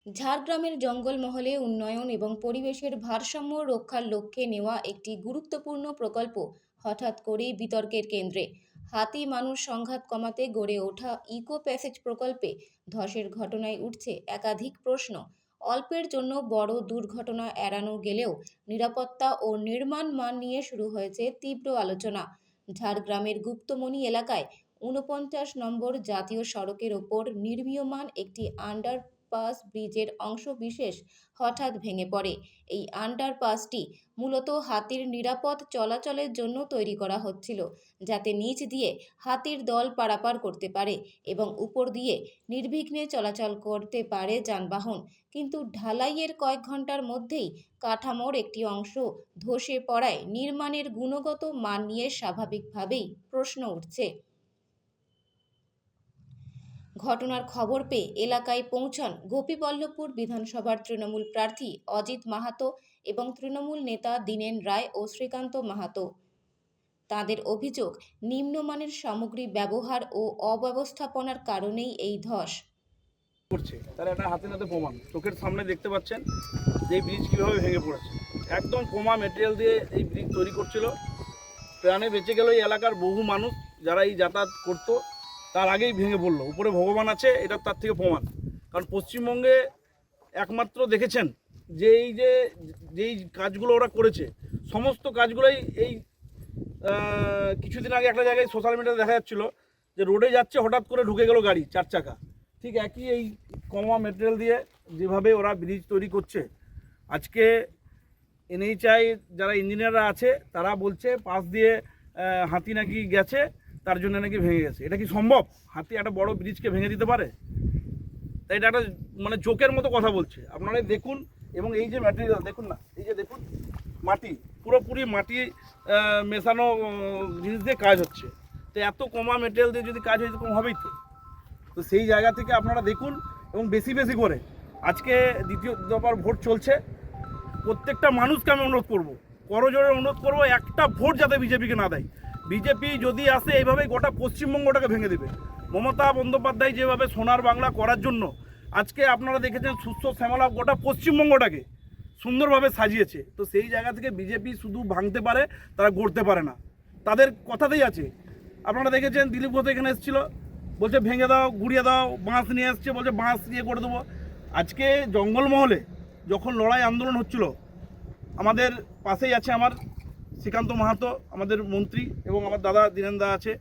ঝাড়গ্রামের জঙ্গলমহলে উন্নয়ন এবং পরিবেশের ভারসাম্য রক্ষার লক্ষ্যে নেওয়া একটি গুরুত্বপূর্ণ প্রকল্প হঠাৎ করেই বিতর্কের কেন্দ্রে। হাতি মানুষ সংঘাত কমাতে গড়ে ওঠা ইকো প্যাসেজ প্রকল্পে ধসের ঘটনায় উঠছে একাধিক প্রশ্ন। অল্পের জন্য বড় দুর্ঘটনা এড়ানো গেলেও নিরাপত্তা ও নির্মাণ মান নিয়ে শুরু হয়েছে তীব্র আলোচনা। ঝাড়গ্রামের গুপ্তমণি এলাকায় ৪৯ নম্বর জাতীয় সড়কের ওপর নির্মীয়মান একটি আন্ডারপাস ব্রিজের অংশবিশেষ হঠাৎ ভেঙে পড়ে। এই আন্ডারপাসটি মূলত হাতির নিরাপদ চলাচলের জন্য তৈরি করা হচ্ছিল, যাতে নিচ দিয়ে হাতির দল পারাপার করতে পারে এবং উপর দিয়ে নির্বিঘ্নে চলাচল করতে পারে যানবাহন। কিন্তু ঢালাইয়ের কয়েক ঘন্টার মধ্যেই কাঠামোর একটি অংশ ধসে পড়ায় নির্মাণের গুণগত মান নিয়ে স্বাভাবিকভাবেই প্রশ্ন উঠছে। ঘটনার খবর পেয়ে এলাকায় পৌঁছান গোপীবল্লভপুর বিধানসভার তৃণমূল প্রার্থী অজিত মাহাতো এবং তৃণমূল নেতা দীনেন রায় ও শ্রীকান্ত মাহাতো। তাদের অভিযোগ, নিম্নমানের সামগ্রী ব্যবহার ও অব্যবস্থাপনার কারণেই এই ধস করছে। তার একটা হাতে নাতে প্রমাণ চোখের সামনে দেখতে পাচ্ছেন যে এই ব্রিজ কীভাবে ভেঙে পড়েছে। একদম কমা মেটেরিয়াল দিয়ে এই ব্রিজ তৈরি করছিল। প্রাণে বেঁচে গেল এই এলাকার বহু মানুষ যারা এই যাতায়াত করতো, তার আগেই ভেঙে পড়লো। উপরে ভগবান আছে, এটা তার থেকে প্রমাণ। কারণ পশ্চিমবঙ্গে একমাত্র দেখেছেন যে যেই কাজগুলো ওরা করেছে, সমস্ত কাজগুলোই এই কিছুদিন আগে একটা জায়গায় সোশ্যাল মিডিয়াতে দেখা যাচ্ছিলো যে রোডে যাচ্ছে, হঠাৎ করে ঢুকে গেল গাড়ি 4 চাকা। ঠিক একই এই কমা মেটেরিয়াল দিয়ে যেভাবে ওরা ব্রিজ তৈরি করছে। আজকে এনএইচআই যারা ইঞ্জিনিয়াররা আছে তারা বলছে পাশ দিয়ে হাতি নাকি গেছে, তার জন্য নাকি ভেঙে গেছে। এটা কি সম্ভব? হাতি একটা বড় ব্রিজকে ভেঙে দিতে পারে? তাই এটা একটা মানে জোকের মতো কথা বলছে। আপনারা দেখুন, এবং এই যে ম্যাটেরিয়াল দেখুন না, এই যে দেখুন মাটি, পুরোপুরি মাটি মেশানো জিনিস দিয়ে কাজ হচ্ছে। তো এত কমা মেটেরিয়াল দিয়ে যদি কাজ হয় এরকম হবেই তো। তো সেই জায়গা থেকে আপনারা দেখুন, এবং বেশি বেশি করে আজকে দ্বিতীয় দফার ভোট চলছে। প্রত্যেকটা মানুষকে আমি অনুরোধ করবো, করজোড়ে অনুরোধ করবো, একটা ভোট যাতে বিজেপিকে না দেয়। বিজেপি যদি আসে এইভাবেই গোটা পশ্চিমবঙ্গটাকে ভেঙে দেবে। মমতা বন্দ্যোপাধ্যায় যেভাবে সোনার বাংলা করার জন্য আজকে আপনারা দেখেছেন সুস্থ শ্যামলা গোটা পশ্চিমবঙ্গটাকে সুন্দরভাবে সাজিয়েছে। তো সেই জায়গা থেকে বিজেপি শুধু ভাঙতে পারে, তারা গড়তে পারে না। তাদের কথাতেই আছে। আপনারা দেখেছেন দিলীপ ঘোষ এখানে এসেছিল, বলছে ভেঙে দাও, গুড়িয়ে দাও, বাঁশ নিয়ে এসছে, বলছে বাঁশ দিয়ে করে দেবো। আজকে জঙ্গলমহলে যখন লড়াই আন্দোলন হচ্ছিল, আমাদের পাশেই আছে আমার শ্রীকান্ত মাহাতো, আমাদের মন্ত্রী, এবং আমার দাদা দীনেন দা আছে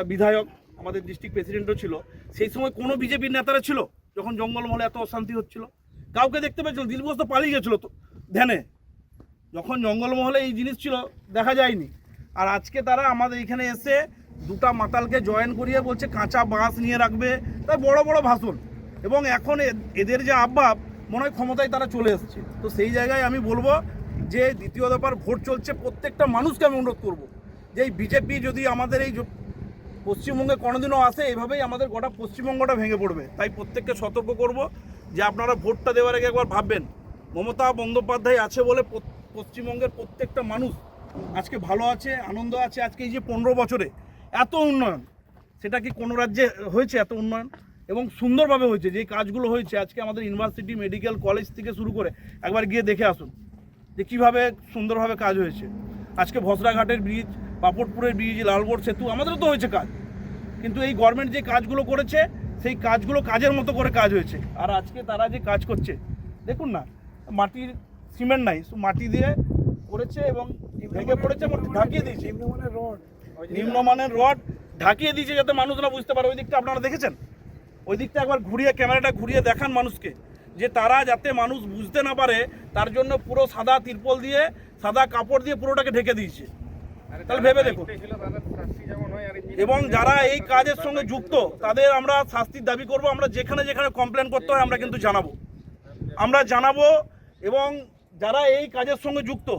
বিধায়ক, আমাদের ডিস্ট্রিক্ট প্রেসিডেন্টও ছিল। সেই সময় কোনো বিজেপির নেতারা ছিল যখন জঙ্গলমহলে এত অশান্তি হচ্ছিল? কাউকে দেখতে পেয়েছিল? দিলীপ ঘোষ তো পালিয়ে গেছিলো তো ধ্যানে। যখন জঙ্গলমহলে এই জিনিস ছিল দেখা যায়নি। আর আজকে তারা আমাদের এখানে এসে দুটা মাতালকে জয়েন করিয়ে বলছে কাঁচা বাঁশ নিয়ে রাখবে, তাই বড় বড় ভাষণ। এবং এখন এদের যে আব্বাব, মনে হয় ক্ষমতায় তারা চলে এসছে। তো সেই জায়গায় আমি বলবো যে দ্বিতীয় দফার ভোট চলছে, প্রত্যেকটা মানুষকে আমি অনুরোধ করবো যে এই বিজেপি যদি আমাদের এই পশ্চিমবঙ্গে কোনোদিনও আসে, এইভাবেই আমাদের গোটা পশ্চিমবঙ্গটা ভেঙে পড়বে। তাই প্রত্যেককে সতর্ক করব যে আপনারা ভোটটা দেওয়ার আগে একবার ভাববেন। মমতা বন্দ্যোপাধ্যায় আছে বলে পশ্চিমবঙ্গের প্রত্যেকটা মানুষ আজকে ভালো আছে, আনন্দ আছে। আজকে এই যে 15 বছরে এত উন্নয়ন, সেটা কি কোনো রাজ্যে হয়েছে? এত উন্নয়ন এবং সুন্দরভাবে হয়েছে। যে কাজগুলো হয়েছে আজকে আমাদের ইউনিভার্সিটি, মেডিকেল কলেজ থেকে শুরু করে একবার গিয়ে দেখে আসুন যে কীভাবে সুন্দরভাবে কাজ হয়েছে। আজকে ভসরাঘাটের ব্রিজ, পাপড়পুরের ব্রিজ, লালগড় সেতু, আমাদেরও তো হয়েছে কাজ। কিন্তু এই গভর্নমেন্ট যে কাজগুলো করেছে, সেই কাজগুলো কাজের মতো করে কাজ হয়েছে। আর আজকে তারা যে কাজ করছে দেখুন না, মাটির সিমেন্ট নাই, মাটি দিয়ে করেছে এবং ভেঙে পড়েছে এবং ঢাকিয়ে দিয়েছে। নিম্নমানের রড ঢাকিয়ে দিয়েছে যাতে মানুষ না বুঝতে পারে। ওই দিকটা আপনারা দেখেছেন? ওই দিকটা একবার ঘুরিয়ে, ক্যামেরাটা ঘুরিয়ে দেখান মানুষকে, যে তারা যাতে মানুষ বুঝতে না পারে তার জন্য পুরো সাদা তিরপল দিয়ে, সাদা কাপড় দিয়ে পুরোটাকে ঢেকে দিয়েছে। তাহলে ভেবে দেখুন। এবং যারা এই কাজের সঙ্গে যুক্ত তাদের আমরা শাস্তির দাবি করব। আমরা যেখানে যেখানে কমপ্লেন করতে হয় আমরা কিন্তু জানাবো। এবং যারা এই কাজের সঙ্গে যুক্ত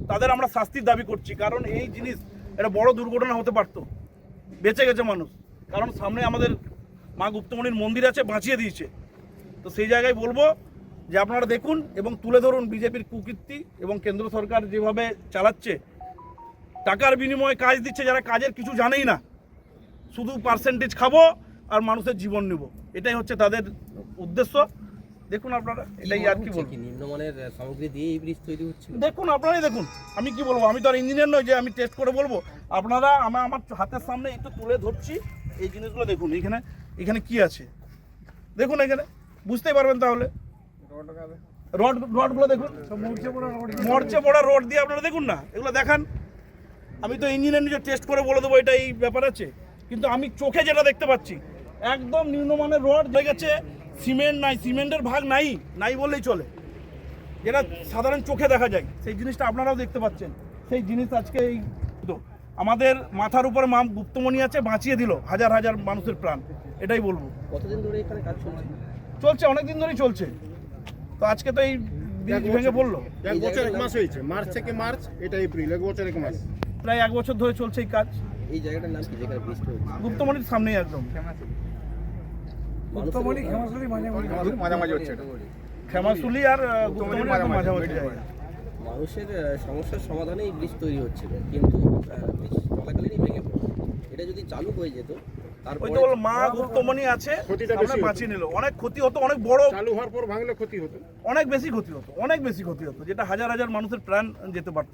তাদের আমরা শাস্তির দাবি করছি। কারণ এই জিনিস একটা বড় দুর্ঘটনা হতে পারতো, বেঁচে গেছে মানুষ। কারণ সামনে আমাদের মা গুপ্তমণির মন্দির আছে, বাঁচিয়ে দিয়েছে। তো সেই জায়গায় বলবো যে আপনারা দেখুন এবং তুলে ধরুন বিজেপির কুকীর্তি, এবং কেন্দ্র সরকার যেভাবে চালাচ্ছে, টাকার বিনিময়ে কাজ দিচ্ছে যারা কাজের কিছু জানেই না, শুধু পার্সেন্টেজ খাবো আর মানুষের জীবন নেব, এটাই হচ্ছে তাদের উদ্দেশ্য। দেখুন আপনারা, এটাই আর কি বলবো। নিম্নমানের সামগ্রী দিয়ে এই ব্রিজ তৈরি হচ্ছে। দেখুন আপনারাই দেখুন, আমি কি বলবো, আমি তো আর ইঞ্জিনিয়ার নই যে আমি টেস্ট করে বলবো। আপনারা আমার হাতের সামনে একটু তুলে ধরছি, এই জিনিসগুলো দেখুন, এখানে এখানে কি আছে দেখুন, এখানে বুঝতেই পারবেন তাহলে। রডগুলো দেখুন, মরচে পড়া রড দিয়ে আপনারা দেখুন না, এগুলো দেখান। আমি তো ইঞ্জিনিয়ার নিজে টেস্ট করে বলে দেবো এটা এই ব্যাপার আছে, কিন্তু আমি চোখে যেটা দেখতে পাচ্ছি একদম নিম্নমানের রড হয়ে গেছে। সিমেন্ট নাই, সিমেন্টের ভাগ নাই বললেই চলে, যেটা সাধারণ চোখে দেখা যায়, সেই জিনিসটা আপনারাও দেখতে পাচ্ছেন। সেই জিনিস আজকে এই তো আমাদের মাথার উপরে মা গুপ্তমণি আছে, বাঁচিয়ে দিল হাজার হাজার মানুষের প্রাণ, এটাই বলবো। কতদিন ধরে এখানে কাজ চলছে? চলছে অনেক দিন ধরেই চলছে, তো আজকে তো এই ব্রিজ ভেঙে পড়লো। এক বছর 1 মাস হয়েছে, মার্চ থেকে মার্চ, এটা এপ্রিল, 1 বছর 1 মাস। প্রায় 1 বছর ধরে চলছে এই কাজ। এই জায়গাটার নাম কি যেখানে ব্রিজটা হচ্ছে? গুপ্তমণির সামনেই একদম, মাঝামাঝি হচ্ছে এটা। খেমাশুলি আর গুপ্তমণির একদম মাঝামাঝি জায়গা। মানুষের সমস্যার সমাধানে এই ব্রিজ তৈরি হচ্ছিল, কিন্তু ব্রিজ চলাকালীনই ভেঙে পড়ে। এটা যদি চালু হয়ে যেত ওই তারপরে তো বলল মা গুপ্তমণি আছে, ক্ষতিটা সামনে বেশি হতো। বাঁচিয়ে নিল। অনেক ক্ষতি হতো, অনেক বড়, চালু হওয়ার পর ভাঙলে ক্ষতি হতো। অনেক বেশি ক্ষতি হতো, যেটা হাজার হাজার মানুষের প্রাণ যেতে পারতো।